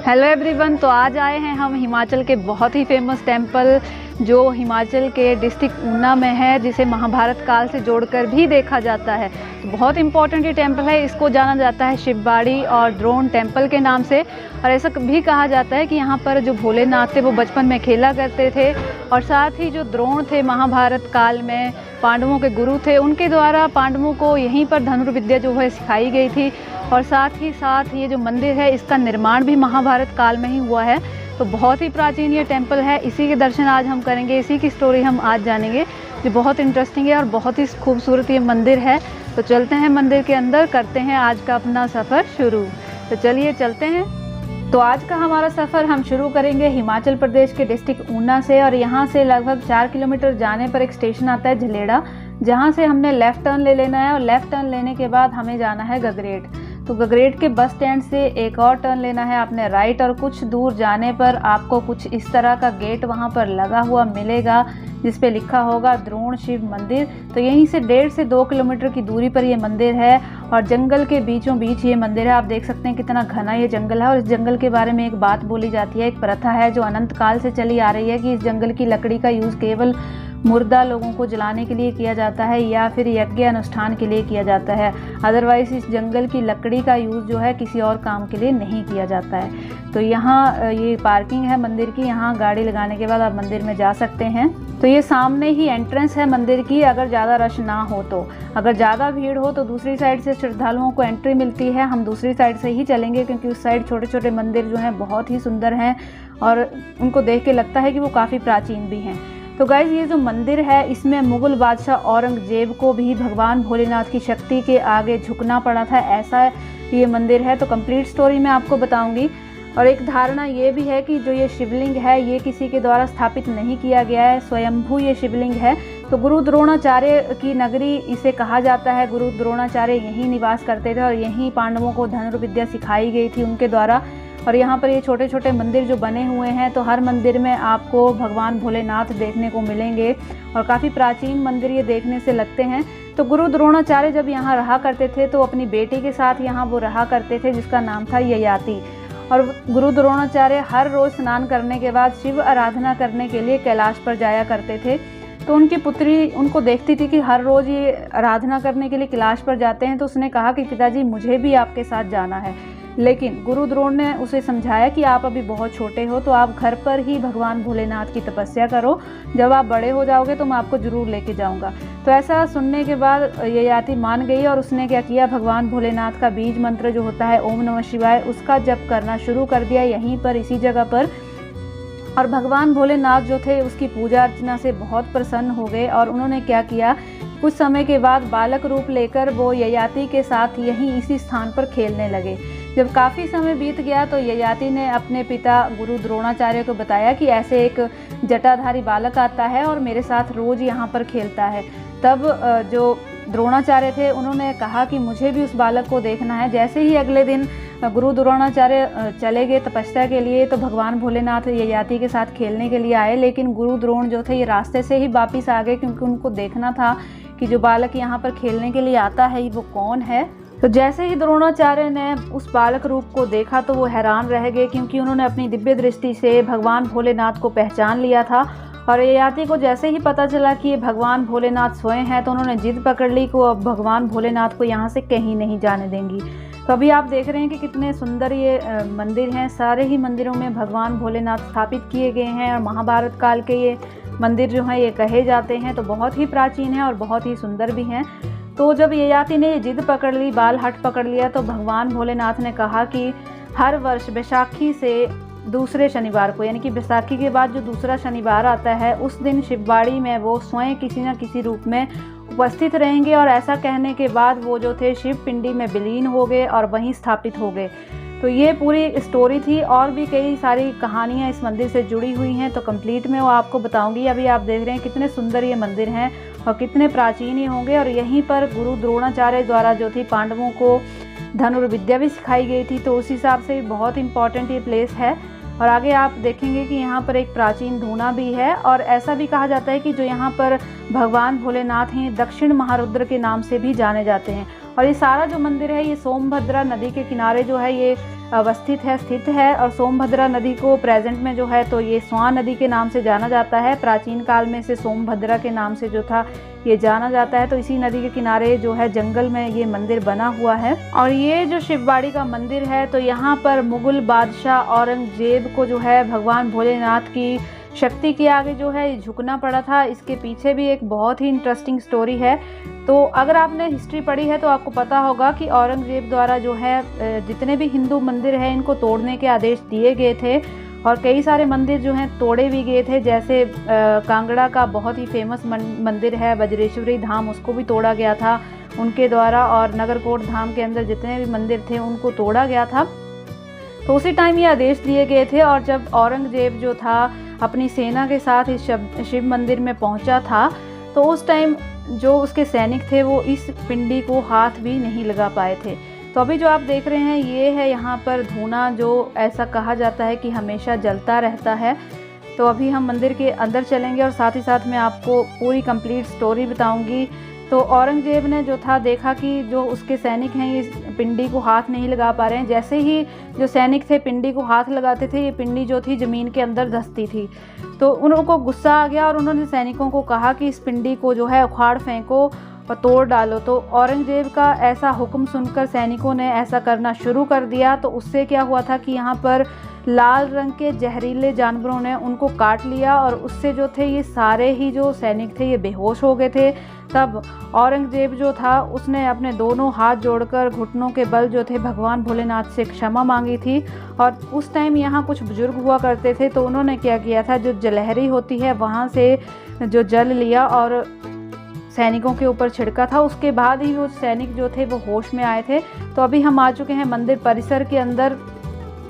Hello everyone. तो आज आए हैं हम हिमाचल के बहुत ही फेमस टेंपल जो हिमाचल के डिस्ट्रिक्ट ऊना में है, जिसे महाभारत काल से जोड़कर भी देखा जाता है। तो बहुत इंपॉर्टेंट ये टेंपल है। इसको जाना जाता है शिवबाड़ी और द्रोण टेंपल के नाम से। और ऐसा भी कहा जाता है कि यहाँ पर जो भोलेनाथ थे वो बचपन में खेला करते थे, और साथ ही जो द्रोण थे महाभारत काल में पांडवों के गुरु थे, उनके द्वारा पांडवों को यहीं पर धनुर्विद्या जो है सिखाई गई थी। और साथ ही साथ ये जो मंदिर है इसका निर्माण भी महाभारत काल में ही हुआ है। तो बहुत ही प्राचीन ये टेंपल है। इसी के दर्शन आज हम करेंगे, इसी की स्टोरी हम आज जानेंगे, जो बहुत इंटरेस्टिंग है और बहुत ही खूबसूरत ये मंदिर है। तो चलते हैं मंदिर के अंदर, करते हैं आज का अपना सफ़र शुरू। तो चलिए चलते हैं। तो आज का हमारा सफ़र हम शुरू करेंगे हिमाचल प्रदेश के डिस्ट्रिक्ट ऊना से, और यहाँ से लगभग 4 किलोमीटर जाने पर एक स्टेशन आता है झलेड़ा, जहाँ से हमने लेफ़्ट टर्न ले लेना है। और लेफ़्ट टर्न लेने के बाद हमें जाना है गगरेट। तो गगरेट के बस स्टैंड से एक और टर्न लेना है आपने राइट, और कुछ दूर जाने पर आपको कुछ इस तरह का गेट वहाँ पर लगा हुआ मिलेगा, जिस पे लिखा होगा द्रोण शिव मंदिर। तो यहीं से 1.5 से 2 किलोमीटर की दूरी पर ये मंदिर है, और जंगल के बीचों बीच ये मंदिर है। आप देख सकते हैं कितना घना ये जंगल है। और इस जंगल के बारे में एक बात बोली जाती है, एक प्रथा है जो अनंत काल से चली आ रही है, कि इस जंगल की लकड़ी का यूज़ केवल मुर्दा लोगों को जलाने के लिए किया जाता है, या फिर यज्ञ अनुष्ठान के लिए किया जाता है। अदरवाइज इस जंगल की लकड़ी का यूज़ जो है किसी और काम के लिए नहीं किया जाता है। तो यहाँ ये पार्किंग है मंदिर की, यहाँ गाड़ी लगाने के बाद आप मंदिर में जा सकते हैं। तो ये सामने ही एंट्रेंस है मंदिर की, अगर ज़्यादा रश ना हो तो। अगर ज़्यादा भीड़ हो तो दूसरी साइड से श्रद्धालुओं को एंट्री मिलती है। हम दूसरी साइड से ही चलेंगे, क्योंकि उस साइड छोटे छोटे मंदिर जो हैं बहुत ही सुंदर हैं, और उनको देख के लगता है कि वो काफ़ी प्राचीन भी हैं। तो गाइज़, ये जो मंदिर है इसमें मुग़ल बादशाह औरंगज़ेब को भी भगवान भोलेनाथ की शक्ति के आगे झुकना पड़ा था, ऐसा ये मंदिर है। तो कंप्लीट स्टोरी मैं आपको बताऊंगी। और एक धारणा ये भी है कि जो ये शिवलिंग है ये किसी के द्वारा स्थापित नहीं किया गया है, स्वयंभू ये शिवलिंग है। तो गुरु द्रोणाचार्य की नगरी इसे कहा जाता है। गुरु द्रोणाचार्य यहीं निवास करते थे, और यहीं पांडवों को धनुर्विद्या सिखाई गई थी उनके द्वारा। और यहाँ पर ये छोटे छोटे मंदिर जो बने हुए हैं, तो हर मंदिर में आपको भगवान भोलेनाथ देखने को मिलेंगे, और काफ़ी प्राचीन मंदिर ये देखने से लगते हैं। तो गुरु द्रोणाचार्य जब यहाँ रहा करते थे तो अपनी बेटी के साथ यहाँ वो रहा करते थे, जिसका नाम था ययाति। और गुरु द्रोणाचार्य हर रोज़ स्नान करने के बाद शिव आराधना करने के लिए कैलाश पर जाया करते थे। तो उनकी पुत्री उनको देखती थी कि हर रोज़ ये आराधना करने के लिए कैलाश पर जाते हैं। तो उसने कहा कि पिताजी मुझे भी आपके साथ जाना है। लेकिन गुरु द्रोण ने उसे समझाया कि आप अभी बहुत छोटे हो, तो आप घर पर ही भगवान भोलेनाथ की तपस्या करो। जब आप बड़े हो जाओगे तो मैं आपको ज़रूर लेके जाऊंगा। तो ऐसा सुनने के बाद ययाति मान गई, और उसने क्या किया, भगवान भोलेनाथ का बीज मंत्र जो होता है ओम नमः शिवाय, उसका जप करना शुरू कर दिया यहीं पर, इसी जगह पर। और भगवान भोलेनाथ जो थे उसकी पूजा अर्चना से बहुत प्रसन्न हो गए, और उन्होंने क्या किया, कुछ समय के बाद बालक रूप लेकर वो ययाति के साथ यहीं इसी स्थान पर खेलने लगे। जब काफ़ी समय बीत गया तो ययाति ने अपने पिता गुरु द्रोणाचार्य को बताया कि ऐसे एक जटाधारी बालक आता है और मेरे साथ रोज़ यहाँ पर खेलता है। तब जो द्रोणाचार्य थे उन्होंने कहा कि मुझे भी उस बालक को देखना है। जैसे ही अगले दिन गुरु द्रोणाचार्य चले गए तपस्या के लिए, तो भगवान भोलेनाथ ययाति के साथ खेलने के लिए आए। लेकिन गुरु द्रोण जो थे ये रास्ते से ही वापिस आ गए, क्योंकि उनको देखना था कि जो बालक यहाँ पर खेलने के लिए आता है वो कौन है। तो जैसे ही द्रोणाचार्य ने उस बालक रूप को देखा तो वो हैरान रह गए, क्योंकि उन्होंने अपनी दिव्य दृष्टि से भगवान भोलेनाथ को पहचान लिया था। और ययाति को जैसे ही पता चला कि ये भगवान भोलेनाथ स्वयं हैं, तो उन्होंने जिद पकड़ ली कि अब भगवान भोलेनाथ को यहाँ से कहीं नहीं जाने देंगी। तो अभी आप देख रहे हैं कि कितने सुंदर ये मंदिर हैं। सारे ही मंदिरों में भगवान भोलेनाथ स्थापित किए गए हैं, और महाभारत काल के ये मंदिर जो हैं ये कहे जाते हैं। तो बहुत ही प्राचीन है और बहुत ही सुंदर भी हैं। तो जब ययाति ने जिद पकड़ ली, बाल हट पकड़ लिया, तो भगवान भोलेनाथ ने कहा कि हर वर्ष बैसाखी से दूसरे शनिवार को, यानी कि बैसाखी के बाद जो दूसरा शनिवार आता है, उस दिन शिवबाड़ी में वो स्वयं किसी न किसी रूप में उपस्थित रहेंगे। और ऐसा कहने के बाद वो जो थे शिव पिंडी में विलीन हो गए और वहीं स्थापित हो गए। तो ये पूरी स्टोरी थी, और भी कई सारी कहानियाँ इस मंदिर से जुड़ी हुई हैं। तो कंप्लीट में वो आपको बताऊंगी। अभी आप देख रहे हैं कितने सुंदर ये मंदिर हैं और कितने प्राचीन ये होंगे। और यहीं पर गुरु द्रोणाचार्य द्वारा जो थी पांडवों को धनुर्विद्या भी सिखाई गई थी। तो उस हिसाब से बहुत इंपॉर्टेंट ये प्लेस है। और आगे आप देखेंगे कि यहाँ पर एक प्राचीन धूना भी है, और ऐसा भी कहा जाता है कि जो यहाँ पर भगवान भोलेनाथ हैं दक्षिण महारुद्र के नाम से भी जाने जाते हैं। और ये सारा जो मंदिर है ये सोमभद्रा नदी के किनारे जो है ये अवस्थित है, स्थित है। और सोमभद्रा नदी को प्रेजेंट में जो है तो ये स्वां नदी के नाम से जाना जाता है। प्राचीन काल में से सोमभद्रा के नाम से जो था ये जाना जाता है। तो इसी नदी के किनारे जो है जंगल में ये मंदिर बना हुआ है। और ये जो शिवबाड़ी का मंदिर है तो यहाँ पर मुगल बादशाह औरंगजेब को जो है भगवान भोलेनाथ की शक्ति के आगे जो है झुकना पड़ा था। इसके पीछे भी एक बहुत ही इंटरेस्टिंग स्टोरी है। तो अगर आपने हिस्ट्री पढ़ी है तो आपको पता होगा कि औरंगजेब द्वारा जो है जितने भी हिंदू मंदिर हैं इनको तोड़ने के आदेश दिए गए थे और कई सारे मंदिर जो हैं तोड़े भी गए थे। जैसे कांगड़ा का बहुत ही फेमस मंदिर है वज्रेश्वरी धाम, उसको भी तोड़ा गया था उनके द्वारा। और नगरकोट धाम के अंदर जितने भी मंदिर थे उनको तोड़ा गया था। तो उसी टाइम ये आदेश दिए गए थे। और जब औरंगजेब जो था अपनी सेना के साथ इस शिव मंदिर में पहुंचा था तो उस टाइम जो उसके सैनिक थे वो इस पिंडी को हाथ भी नहीं लगा पाए थे। तो अभी जो आप देख रहे हैं ये है यहाँ पर धूना, जो ऐसा कहा जाता है कि हमेशा जलता रहता है। तो अभी हम मंदिर के अंदर चलेंगे और साथ ही साथ मैं आपको पूरी कंप्लीट स्टोरी बताऊंगी। तो औरंगजेब ने जो था देखा कि जो उसके सैनिक हैं ये पिंडी को हाथ नहीं लगा पा रहे हैं। जैसे ही जो सैनिक थे पिंडी को हाथ लगाते थे ये पिंडी जो थी ज़मीन के अंदर धंसती थी। तो उनको गुस्सा आ गया और उन्होंने सैनिकों को कहा कि इस पिंडी को जो है उखाड़ फेंको और तोड़ डालो। तो औरंगजेब का ऐसा हुक्म सुनकर सैनिकों ने ऐसा करना शुरू कर दिया। तो उससे क्या हुआ था कि यहाँ पर लाल रंग के जहरीले जानवरों ने उनको काट लिया और उससे जो थे ये सारे ही जो सैनिक थे ये बेहोश हो गए थे। तब औरंगजेब जो था उसने अपने दोनों हाथ जोड़कर घुटनों के बल जो थे भगवान भोलेनाथ से क्षमा मांगी थी। और उस टाइम यहाँ कुछ बुजुर्ग हुआ करते थे तो उन्होंने क्या किया था, जो जलहरी होती है वहाँ से जो जल लिया और सैनिकों के ऊपर छिड़का था। उसके बाद ही वो सैनिक जो थे वो होश में आए थे। तो अभी हम आ चुके हैं मंदिर परिसर के अंदर,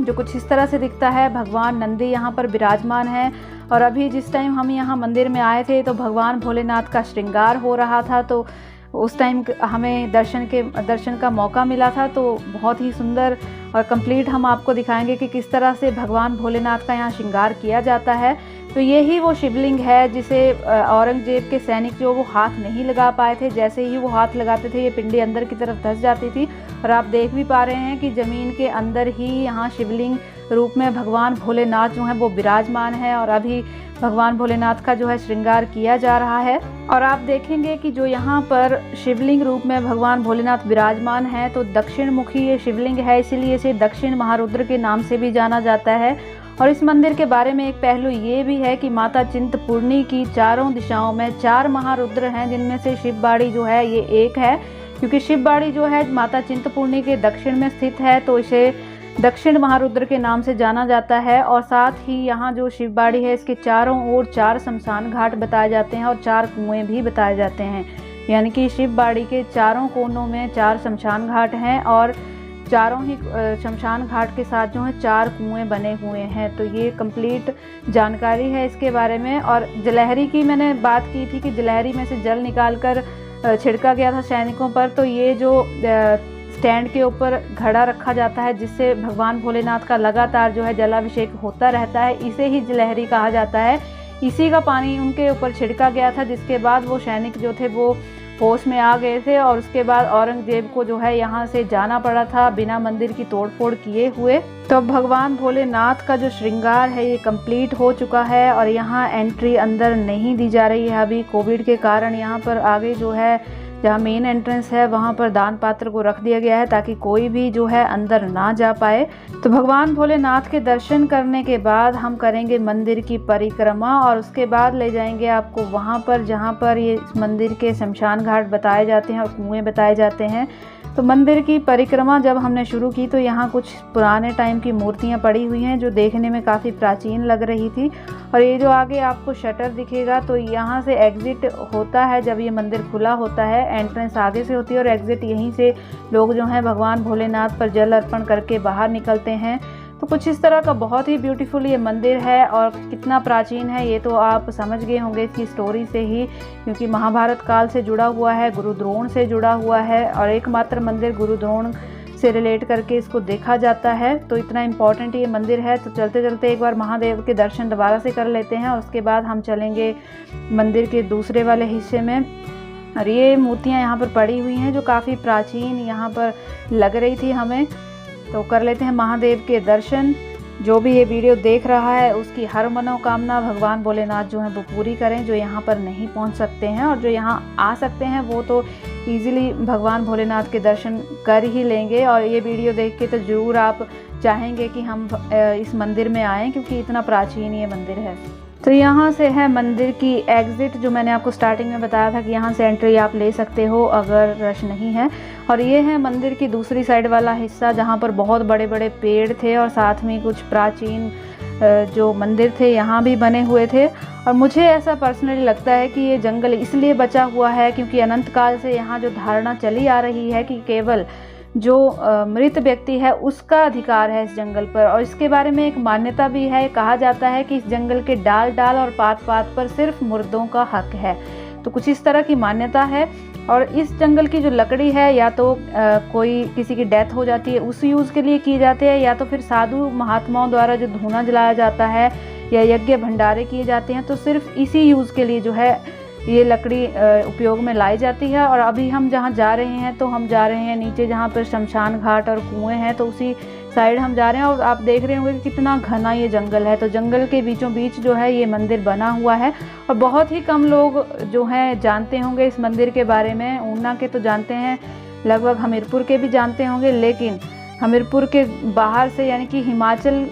जो कुछ इस तरह से दिखता है। भगवान नंदी यहाँ पर विराजमान है। और अभी जिस टाइम हम यहाँ मंदिर में आए थे तो भगवान भोलेनाथ का श्रृंगार हो रहा था। तो उस टाइम हमें दर्शन का मौका मिला था। तो बहुत ही सुंदर और कंप्लीट हम आपको दिखाएंगे कि किस तरह से भगवान भोलेनाथ का यहाँ श्रृंगार किया जाता है। तो यही वो शिवलिंग है जिसे औरंगजेब के सैनिक जो वो हाथ नहीं लगा पाए थे। जैसे ही वो हाथ लगाते थे ये पिंडी अंदर की तरफ धंस जाती थी। और आप देख भी पा रहे हैं कि ज़मीन के अंदर ही यहाँ शिवलिंग रूप में भगवान भोलेनाथ जो हैं वो विराजमान है। और अभी भगवान भोलेनाथ का जो है श्रृंगार किया जा रहा है। और आप देखेंगे कि जो यहाँ पर शिवलिंग रूप में भगवान भोलेनाथ विराजमान है तो दक्षिण मुखी ये शिवलिंग है, इसीलिए इसे दक्षिण महारुद्र के नाम से भी जाना जाता है। और इस मंदिर के बारे में एक पहलू ये भी है कि माता चिंतपूर्णी की चारों दिशाओं में 4 महारुद्र हैं, जिनमें से शिवबाड़ी जो है ये एक है। क्योंकि शिवबाड़ी जो है माता चिंतपूर्णी के दक्षिण में स्थित है तो इसे दक्षिण महारुद्र के नाम से जाना जाता है। और साथ ही यहाँ जो शिवबाड़ी है इसके चारों ओर 4 शमशान घाट बताए जाते हैं और 4 कुएं भी बताए जाते हैं। यानी कि शिवबाड़ी के चारों कोनों में 4 शमशान घाट हैं और चारों ही शमशान घाट के साथ जो है 4 कुएं बने हुए हैं। तो ये कंप्लीट जानकारी है इसके बारे में। और जलहरी की मैंने बात की थी कि जलहरी में से जल निकालकर छिड़का गया था सैनिकों पर। तो ये जो स्टैंड के ऊपर घड़ा रखा जाता है जिससे भगवान भोलेनाथ का लगातार जो है जलाभिषेक होता रहता है, इसे ही जलहरी कहा जाता है। इसी का पानी उनके ऊपर छिड़का गया था, जिसके बाद वो सैनिक जो थे वो होश में आ गए थे। और उसके बाद औरंगजेब को जो है यहाँ से जाना पड़ा था बिना मंदिर की तोड़फोड़ किए हुए। तो भगवान भोलेनाथ का जो श्रृंगार है ये कंप्लीट हो चुका है और यहाँ एंट्री अंदर नहीं दी जा रही है अभी कोविड के कारण। यहाँ पर आगे जो है जहाँ मेन एंट्रेंस है वहाँ पर दान पात्र को रख दिया गया है ताकि कोई भी जो है अंदर ना जा पाए। तो भगवान भोलेनाथ के दर्शन करने के बाद हम करेंगे मंदिर की परिक्रमा और उसके बाद ले जाएंगे आपको वहाँ पर जहाँ पर ये मंदिर के शमशान घाट बताए जाते हैं और कुएं बताए जाते हैं। तो मंदिर की परिक्रमा जब हमने शुरू की तो यहाँ कुछ पुराने टाइम की मूर्तियाँ पड़ी हुई हैं जो देखने में काफ़ी प्राचीन लग रही थी। और ये जो आगे आपको शटर दिखेगा तो यहाँ से एग्ज़िट होता है जब ये मंदिर खुला होता है। एंट्रेंस आगे से होती है और एग्ज़िट यहीं से लोग जो हैं भगवान भोलेनाथ पर जल अर्पण करके बाहर निकलते हैं। तो कुछ इस तरह का बहुत ही ब्यूटीफुल ये मंदिर है और कितना प्राचीन है ये तो आप समझ गए होंगे इसकी स्टोरी से ही, क्योंकि महाभारत काल से जुड़ा हुआ है, गुरु द्रोण से जुड़ा हुआ है और एकमात्र मंदिर गुरु द्रोण से रिलेट करके इसको देखा जाता है। तो इतना इम्पॉर्टेंट ये मंदिर है। तो चलते चलते एक बार महादेव के दर्शन दोबारा से कर लेते हैं और उसके बाद हम चलेंगे मंदिर के दूसरे वाले हिस्से में। और ये मूर्तियाँ यहाँ पर पड़ी हुई हैं जो काफ़ी प्राचीन यहाँ पर लग रही थी हमें। तो कर लेते हैं महादेव के दर्शन। जो भी ये वीडियो देख रहा है उसकी हर मनोकामना भगवान भोलेनाथ जो है वो पूरी करें। जो यहाँ पर नहीं पहुँच सकते हैं और जो यहाँ आ सकते हैं वो तो ईज़िली भगवान भोलेनाथ के दर्शन कर ही लेंगे। और ये वीडियो देख के तो ज़रूर आप चाहेंगे कि हम इस मंदिर में आएँ, क्योंकि इतना प्राचीन ये मंदिर है। तो यहाँ से है मंदिर की एग्ज़िट, जो मैंने आपको स्टार्टिंग में बताया था कि यहाँ से एंट्री आप ले सकते हो अगर रश नहीं है। और ये है मंदिर की दूसरी साइड वाला हिस्सा, जहाँ पर बहुत बड़े बड़े पेड़ थे और साथ में कुछ प्राचीन जो मंदिर थे यहाँ भी बने हुए थे। और मुझे ऐसा पर्सनली लगता है कि ये जंगल इसलिए बचा हुआ है क्योंकि अनंत काल से यहाँ जो धारणा चली आ रही है कि केवल जो मृत व्यक्ति है उसका अधिकार है इस जंगल पर। और इसके बारे में एक मान्यता भी है, कहा जाता है कि इस जंगल के डाल डाल और पात पात पर सिर्फ मुर्दों का हक है। तो कुछ इस तरह की मान्यता है। और इस जंगल की जो लकड़ी है या तो कोई किसी की डेथ हो जाती है उस यूज़ के लिए की जाती है, या तो फिर साधु महात्माओं द्वारा जो धूना जलाया जाता है या यज्ञ भंडारे किए जाते हैं, तो सिर्फ इसी यूज़ के लिए जो है ये लकड़ी उपयोग में लाई जाती है। और अभी हम जहाँ जा रहे हैं तो हम जा रहे हैं नीचे, जहाँ पर शमशान घाट और कुएं हैं, तो उसी साइड हम जा रहे हैं। और आप देख रहे होंगे कि कितना घना ये जंगल है। तो जंगल के बीचों बीच जो है ये मंदिर बना हुआ है और बहुत ही कम लोग जो हैं जानते होंगे इस मंदिर के बारे में। ऊना के तो जानते हैं, लगभग हमीरपुर के भी जानते होंगे, लेकिन हमीरपुर के बाहर से यानी कि हिमाचल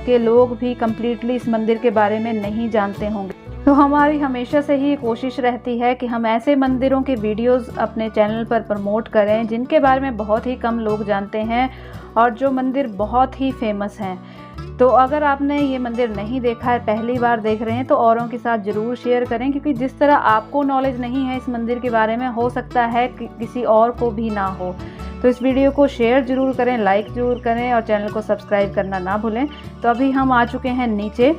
के लोग भी कम्प्लीटली इस मंदिर के बारे में नहीं जानते होंगे। तो हमारी हमेशा से ही कोशिश रहती है कि हम ऐसे मंदिरों के वीडियोस अपने चैनल पर प्रमोट करें जिनके बारे में बहुत ही कम लोग जानते हैं और जो मंदिर बहुत ही फेमस हैं। तो अगर आपने ये मंदिर नहीं देखा है, पहली बार देख रहे हैं, तो औरों के साथ ज़रूर शेयर करें, क्योंकि जिस तरह आपको नॉलेज नहीं है इस मंदिर के बारे में, हो सकता है कि किसी और को भी ना हो। तो इस वीडियो को शेयर ज़रूर करें, लाइक ज़रूर करें और चैनल को सब्सक्राइब करना ना भूलें। तो अभी हम आ चुके हैं नीचे।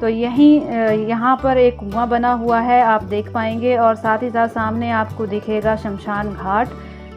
तो यहाँ पर एक कुआं बना हुआ है, आप देख पाएंगे, और साथ ही साथ सामने आपको दिखेगा शमशान घाट,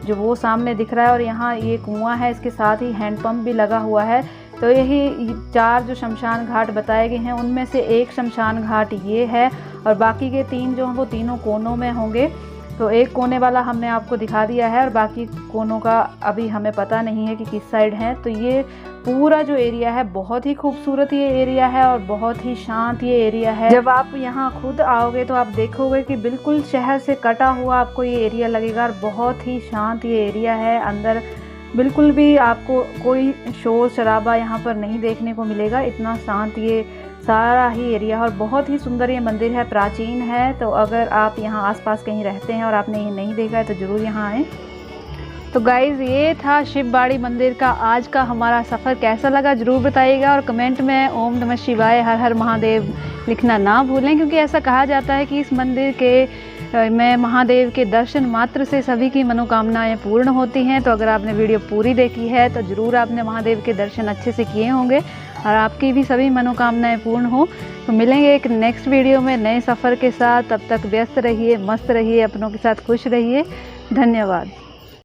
जो वो सामने दिख रहा है। और यहाँ ये कुआं है, इसके साथ ही हैंडपम्प भी लगा हुआ है। तो यही 4 जो शमशान घाट बताए गए हैं उनमें से एक शमशान घाट ये है, और बाकी के 3 जो हैं वो तीनों कोनों में होंगे। तो एक कोने वाला हमने आपको दिखा दिया है और बाकी कोनों का अभी हमें पता नहीं है कि किस साइड है। तो ये पूरा जो एरिया है बहुत ही खूबसूरत ये एरिया है और बहुत ही शांत ये एरिया है। जब आप यहाँ खुद आओगे तो आप देखोगे कि बिल्कुल शहर से कटा हुआ आपको ये एरिया लगेगा और बहुत ही शांत ये एरिया है। अंदर बिल्कुल भी आपको कोई शोर शराबा यहाँ पर नहीं देखने को मिलेगा, इतना शांत ये सारा ही एरिया। और बहुत ही सुंदर ये मंदिर है, प्राचीन है। तो अगर आप यहाँ आसपास कहीं रहते हैं और आपने ये नहीं देखा है तो ज़रूर यहाँ आएँ। तो गाइज़, ये था शिवबाड़ी मंदिर का आज का हमारा सफ़र। कैसा लगा ज़रूर बताइएगा और कमेंट में ओम नमः शिवाय, हर हर महादेव लिखना ना भूलें, क्योंकि ऐसा कहा जाता है कि इस मंदिर के में महादेव के दर्शन मात्र से सभी की मनोकामनाएं पूर्ण होती हैं। तो अगर आपने वीडियो पूरी देखी है तो ज़रूर आपने महादेव के दर्शन अच्छे से किए होंगे और आपकी भी सभी मनोकामनाएं पूर्ण हो। तो मिलेंगे एक नेक्स्ट वीडियो में नए सफ़र के साथ। तब तक व्यस्त रहिए, मस्त रहिए, अपनों के साथ खुश रहिए। धन्यवाद।